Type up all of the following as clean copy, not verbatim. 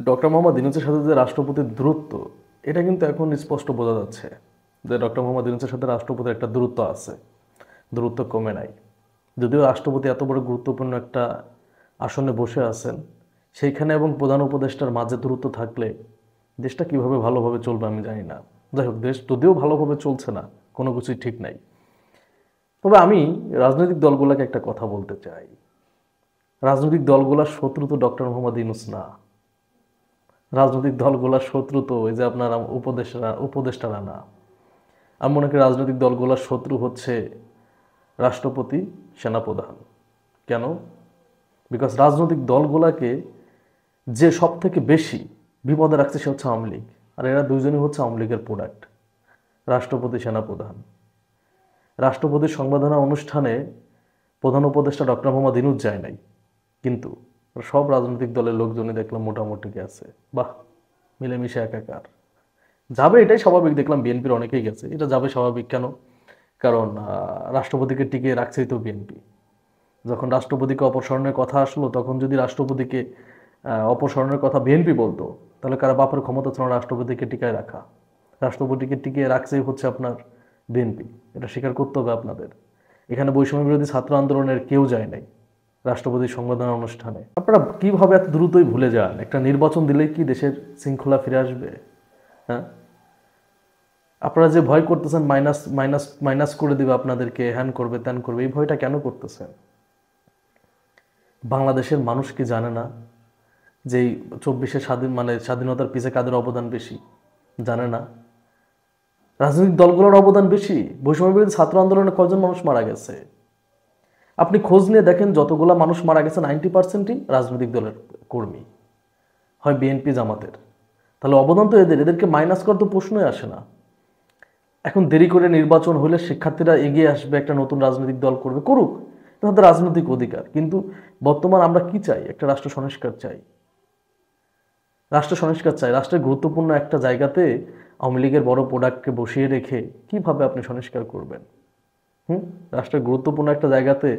Doctor Mohammad ইউনূসের সাথে যে রাষ্ট্রপতির দূরত্ব, এটা কিন্তু এখন স্পষ্ট বোঝা যাচ্ছে যে ডক্টর মোহাম্মদ ইউনূসের সাথে রাষ্ট্রপতির একটা দূরত্ব আছে, দূরত্ব কমে নাই। যদিও রাষ্ট্রপতি এত বড় গুরুত্বপূর্ণ একটা আসনে বসে আছেন, সেইখানে এবং প্রধান উপদেষ্টার মাঝে দূরত্ব থাকলে দেশটা কিভাবে ভালোভাবে চলবে আমি জানি না। যাই হোক, দেশ যদিও ভালোভাবে চলছে না, কোনো কিছুই ঠিক নাই। তবে আমি রাজনৈতিক দলগুলোকে একটা কথা বলতে চাই, রাজনৈতিক দলগুলোর শত্রু তো ডক্টর মোহাম্মদ ইউনূস না। রাজনৈতিক দলগুলোর শত্রু তো ওই যে আপনার উপদেষ্টারা না। আমি মনে করি রাজনৈতিক দলগুলোর শত্রু হচ্ছে রাষ্ট্রপতি, সেনাপ্রধান। কেন? বিকজ রাজনৈতিক দলগুলোকে যে সব থেকে বেশি বিপদে রাখছে সে হচ্ছে আওয়ামী লীগ, আর এরা দুইজনই হচ্ছে আওয়ামী লীগের প্রোডাক্ট। রাষ্ট্রপতি, সেনাপ্রধান। রাষ্ট্রপতির সংবর্ধনা অনুষ্ঠানে প্রধান উপদেষ্টা ডক্টর মোহাম্মদ ইউনূস যায় নাই, কিন্তু সব রাজনৈতিক দলের লোকজনই দেখলাম মোটামুটি গেছে। বাহ, মিলেমিশে একাকার। যাবে, এটাই স্বাভাবিক। দেখলাম বিএনপির অনেকেই গেছে, এটা যাবে স্বাভাবিক। কেন? কারণ রাষ্ট্রপতিকে টিকিয়ে রাখছেই তো বিএনপি। যখন রাষ্ট্রপতিকে অপসারণের কথা আসলো, তখন যদি রাষ্ট্রপতিকে অপসারণের কথা বিএনপি বলতো, তাহলে কারা বাপের ক্ষমতা ছিল না রাষ্ট্রপতিকে টিকায় রাখা? রাষ্ট্রপতিকে টিকিয়ে রাখছেই হচ্ছে আপনার বিএনপি। এটা স্বীকার করতে হবে আপনাদের। এখানে বৈষম্য বিরোধী ছাত্র আন্দোলনের কেউ যায় নাই রাষ্ট্রপতির সংবর্ধনা অনুষ্ঠানে। আপনারা কিভাবে এত দ্রুতই ভুলে যান? একটা নির্বাচন দিলেই কি দেশের শৃঙ্খলা ফিরে আসবে? হ্যাঁ, আপনারা যে ভয় করতেছেন মাইনাস মাইনাস মাইনাস করে দিবে আপনাদেরকে, হ্যান করবে ত্যান করবে, এই ভয়টা কেন করতেছেন? বাংলাদেশের মানুষ কি জানে না যে এই 24-এ স্বাধীনতার পিছে কাদের অবদান বেশি? জানে না? রাজনৈতিক দলগুলোর অবদান বেশি। বৈষম্য বিরোধী ছাত্র আন্দোলনে কয়জন মানুষ মারা গেছে? আপনি খোঁজ নিয়ে দেখেন, যতগুলা মানুষ মারা গেছে 90%ই রাজনৈতিক দলের কর্মী, হয় বিএনপি, জামাতের। তাহলে অবদান তো এদেরকে মাইনাস করার তো প্রশ্নই আসে না। এখন দেরি করে নির্বাচন হলে শিক্ষার্থীরা এগিয়ে আসবে, একটা নতুন রাজনৈতিক দল করবে, করুক, তাদের রাজনৈতিক অধিকার। কিন্তু বর্তমান আমরা কি চাই? একটা রাষ্ট্র সংস্কার চাই। রাষ্ট্র সংস্কার চাই। রাষ্ট্রের গুরুত্বপূর্ণ একটা জায়গাতে আওয়ামী লীগের বড় প্রোডাক্টকে বসিয়ে রেখে কিভাবে আপনি সংস্কার করবেন? রাষ্ট্রের গুরুত্বপূর্ণ একটা জায়গাতে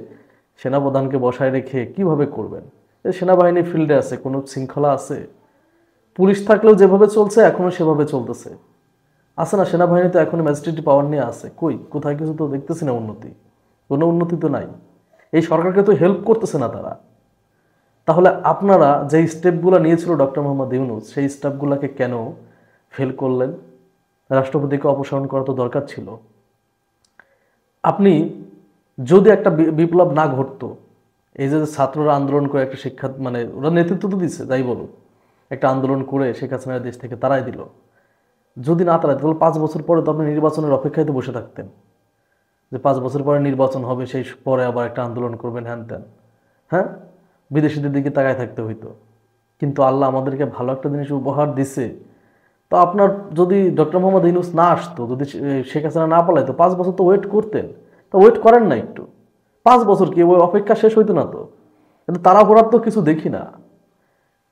সেনাপ্রধানকে বসায় রেখে কিভাবে করবেন? এই সেনাবাহিনী ফিল্ডে আছে, কোনো শৃঙ্খলা আছে? পুলিশ থাকলেও যেভাবে চলছে এখনো সেভাবে চলতেছে। আছে না? সেনাবাহিনী তো এখনো ম্যাজিস্ট্রেটি পাওয়ার নিয়ে আছে। কই? কোথায় কিছু তো দেখতেছি না উন্নতি। কোনো উন্নতি তো নাই। এই সরকারকে তো হেল্প করতেছে না তারা। তাহলে আপনারা যে স্টেপগুলো নিয়েছিল ডক্টর মোহাম্মদ ইউনূস, সেই স্টেপগুলোকে কেন ফেল করলেন? রাষ্ট্রপতিকে অপসারণ করা তো দরকার ছিল। আপনি যদি একটা বিপ্লব না ঘটতো, এই যে ছাত্ররা আন্দোলন করে একটা শিক্ষা, ওরা নেতৃত্ব তো দিচ্ছে, যাই বলো, একটা আন্দোলন করে শেখ হাসিনার দেশ থেকে তাড়াই দিল। যদি না তাড়াই, তাহলে 5 বছর পরে তো আপনি নির্বাচনের অপেক্ষায় তো বসে থাকতেন, যে 5 বছর পরে নির্বাচন হবে, সেই পরে আবার একটা আন্দোলন করবেন, হ্যান ত্যান। হ্যাঁ, বিদেশিদের দিকে তাকায় থাকতে হইতো। কিন্তু আল্লাহ আমাদেরকে ভালো একটা জিনিস উপহার দিছে। তো আপনার যদি ডক্টর মোহাম্মদ ইউনূস না আসতো, যদি শেখ হাসিনা না পালাইতো, 5 বছর তো ওয়েট করতেন। তো ওয়েট করেন না একটু? 5 বছর কি ওই অপেক্ষা শেষ হইতো না তো? এত তাড়াহুড়ার তো কিছু দেখি না,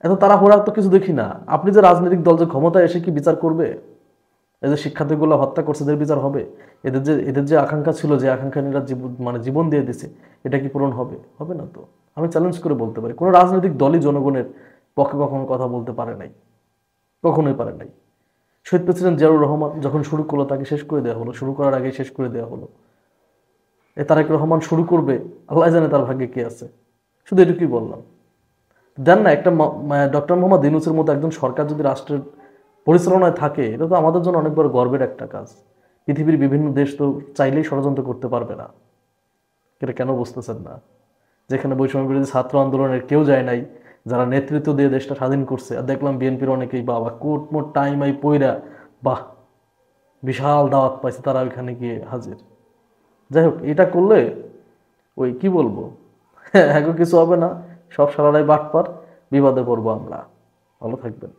এত তাড়াহুড়ার তো কিছু দেখি না। আপনি যে রাজনৈতিক দল যে ক্ষমতায় এসে কি বিচার করবে? এই যে শিক্ষার্থীগুলো হত্যা করছে, এদের বিচার হবে? এদের যে আকাঙ্ক্ষা ছিল, যে আকাঙ্ক্ষা নিয়ে জীবন দিয়ে দিছে, এটা কি পূরণ হবে? হবে না তো। আমি চ্যালেঞ্জ করে বলতে পারি, কোনো রাজনৈতিক দলই জনগণের পক্ষে কখনো কথা বলতে পারে নাই, কখনোই পারে নাই। শহীদ প্রেসিডেন্ট জিয়াউর রহমান যখন শুরু করলো, তাকে শেষ করে দেওয়া হলো, শুরু করার আগেই শেষ করে দেওয়া হলো। তারেক রহমান শুরু করবে, আল্লাহ জানে তার ভাগ্যে কি আছে। শুধু এটুকুই বললাম। দেন না, একটা ডক্টর মোহাম্মদ ইউনূসের মতো একজন সরকার যদি রাষ্ট্রের পরিচালনায় থাকে, এটা তো আমাদের জন্য অনেক বড় গর্বের একটা কাজ। পৃথিবীর বিভিন্ন দেশ তো চাইলেই ষড়যন্ত্র করতে পারবে না। এটা কেন বুঝতেছেন না? যেখানে বৈষম্য বিরোধী ছাত্র আন্দোলনের কেউ যায় নাই, যারা নেতৃত্ব দিয়ে দেশটা স্বাধীন করছে, আর দেখলাম বিএনপির অনেকেই বাবা কোট মোট টাইম আই পইরা, বাহ, বিশাল দাওয়াত পাইছে, তারা ওইখানে গিয়ে হাজির। যাই হোক, এটা করলে ওই কি বলবো, হ্যাঁ, কিছু হবে না। সব সারারাই বাটপার, বিবাদে পড়বো আমরা। ভালো থাকবেন।